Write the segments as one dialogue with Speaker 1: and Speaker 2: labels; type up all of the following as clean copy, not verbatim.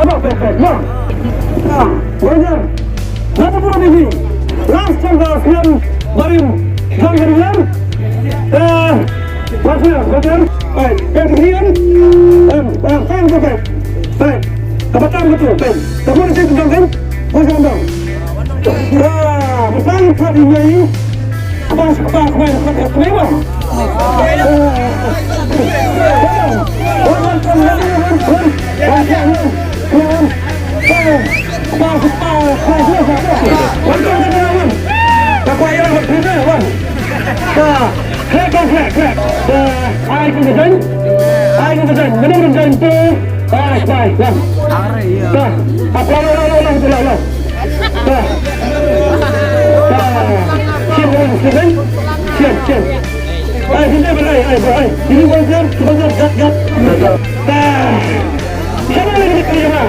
Speaker 1: Abang perfect. Nah. Banyak. Satu puluh biji. Last chance sekian barim. Jangan kemudian. Masih, kemudian. Baik, kemudian. Fan perfect. Baik. Kebetulan betul. Baik. Kemudian saya tendang kan? Masih tendang. Besar tadinya ini. Pas main kelima. Siap. Sini berai. Ini wajar, gat. Siapa lagi terima?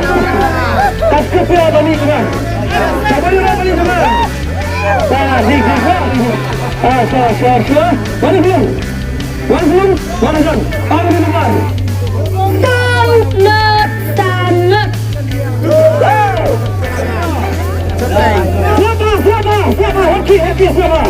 Speaker 1: Kasih apa ni semua? Siapa yang ni semua? Ni. Sure. Mana belum? Mana John? Apa ni nomor?
Speaker 2: Sangat.
Speaker 1: Siapa? Okey, siapa?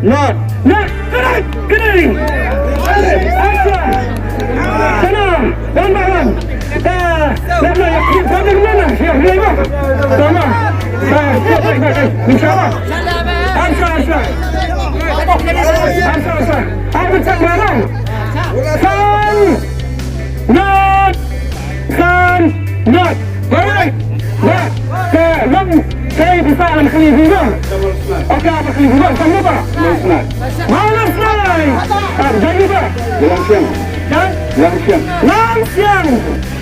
Speaker 1: Not. Kering. Action. Sana. One by one. Lama ya. Sampai mana? Siap, lima. Sama. Insya-Allah. Action. Apa cak mana? Not. Baik. Saya bisa akan kelihatan. Oke, apa kelihatan? Kamu apa? Mana selai? Jadi apa? Langsung.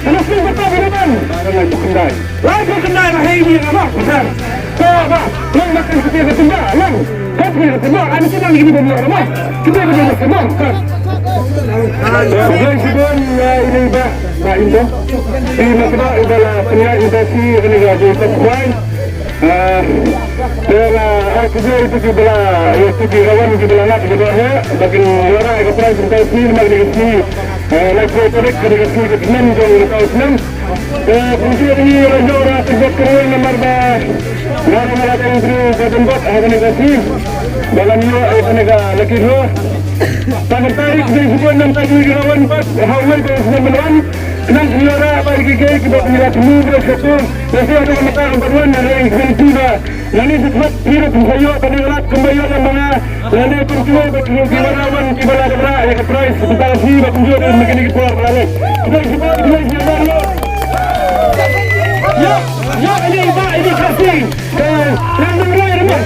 Speaker 1: Langsung betul betul. Lagi kendai lah ini apa? Betul. Coba, lang makan seperti ketembak, lang. Kau punya ketembak, ada sedang lagi berbuat apa? Kita berbuat ketembak. Sebelum ini bah, Indo. Ini maksudnya adalah penilai investasi negara Jepun. Dan aku itu juga kawan juga nak juga bagi orang yang pernah sampai sini mari sini lagi proyek dari sini ke enam jauh ke enam kemudian ini orang sejak kering nomor dah nama mereka itu ketempat ada negasi dalam ia negara lagi dua tanggal tarik dari sebuah 6 tahun kawan pas hawan ke 9 Nang siara bagi gay kita melihat muda satu nanti ada makan berwan dari Argentina nanti sempat hidup saya pada gelat kembali yang mana nanti kunjung betul kibarawan kibara ya ke price sebentar sih kunjung dan begini keluar lagi kita sempat dia jalan ya ini kasih dan mulai rumah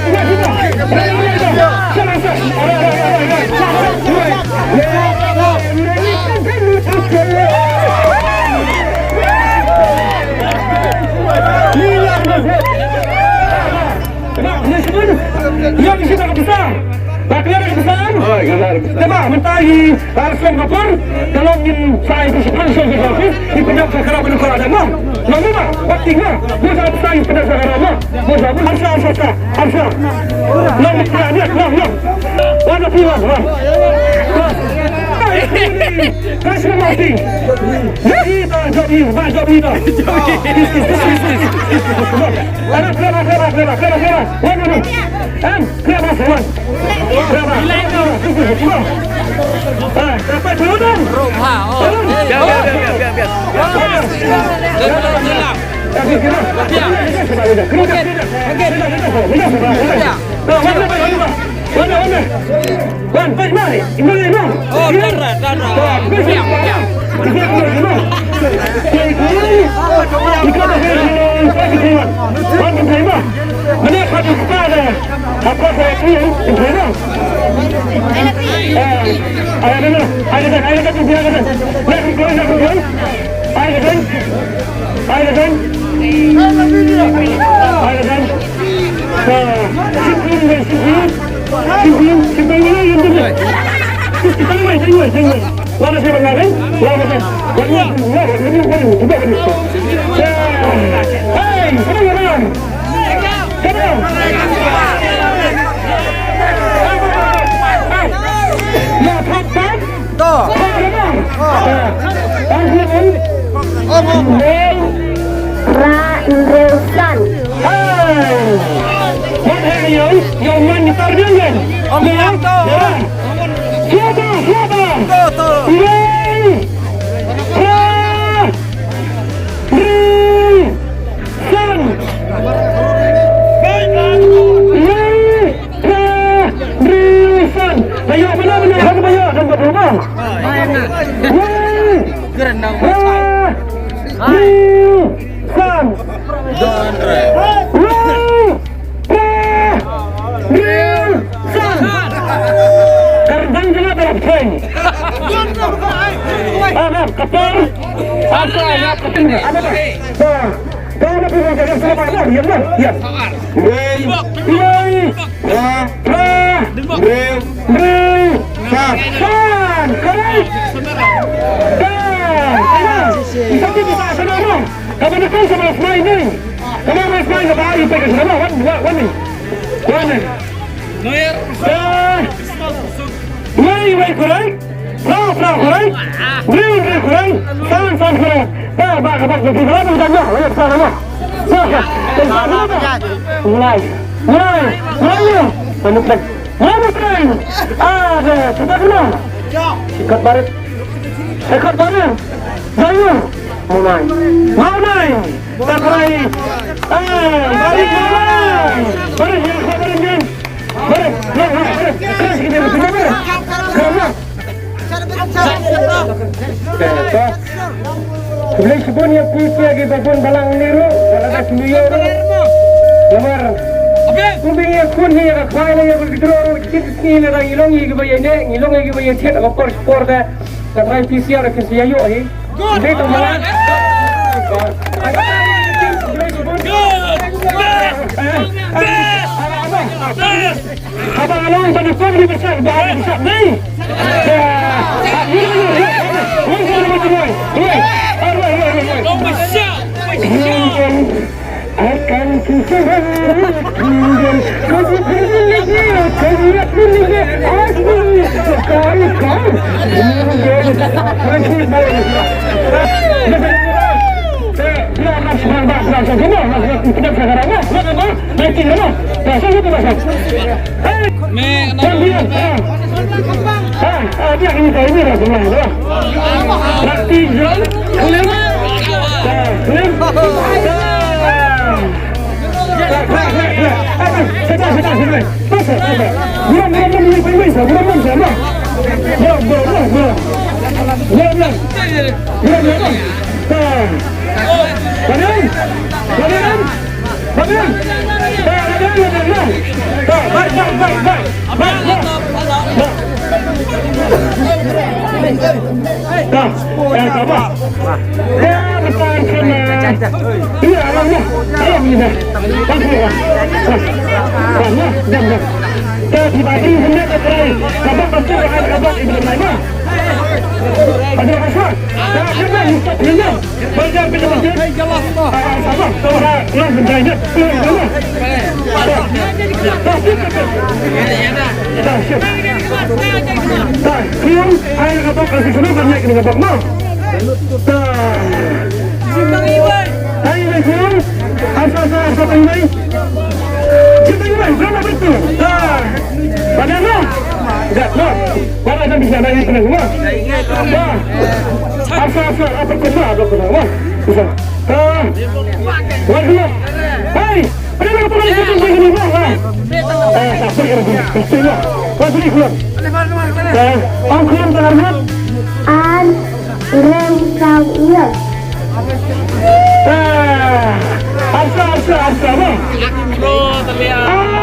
Speaker 1: yang di sini besar. Tapi ada besar. Oh, besar. Tembak mentahi langsung kapal. Kalau ingin saya bersepan sesuatu di penjab sekarang menukar ada mah. Lalu mah, waktunya. Bisa bersaing penjab sekarang mah. Bisa Hamsa. Lalu lihat. Warna pilar. Kasih mati. Jadi. Ada kera. Kera semua. Dapat dulu dong.
Speaker 2: Randresan. Sebelah sebun yang putih lagi babon balang niru, kalau ada sembilan lemar. Kumbing yang kun yang kain yang begitu kecil ni orang ilong yang bayarnya, ilong yang bayar tiada kapor spor dah. Sampai PCR ke siayu ni. Ini tu malah. Abang along pada kau ni besar, bahaya besar ni. Akan kusaha
Speaker 1: Arsa,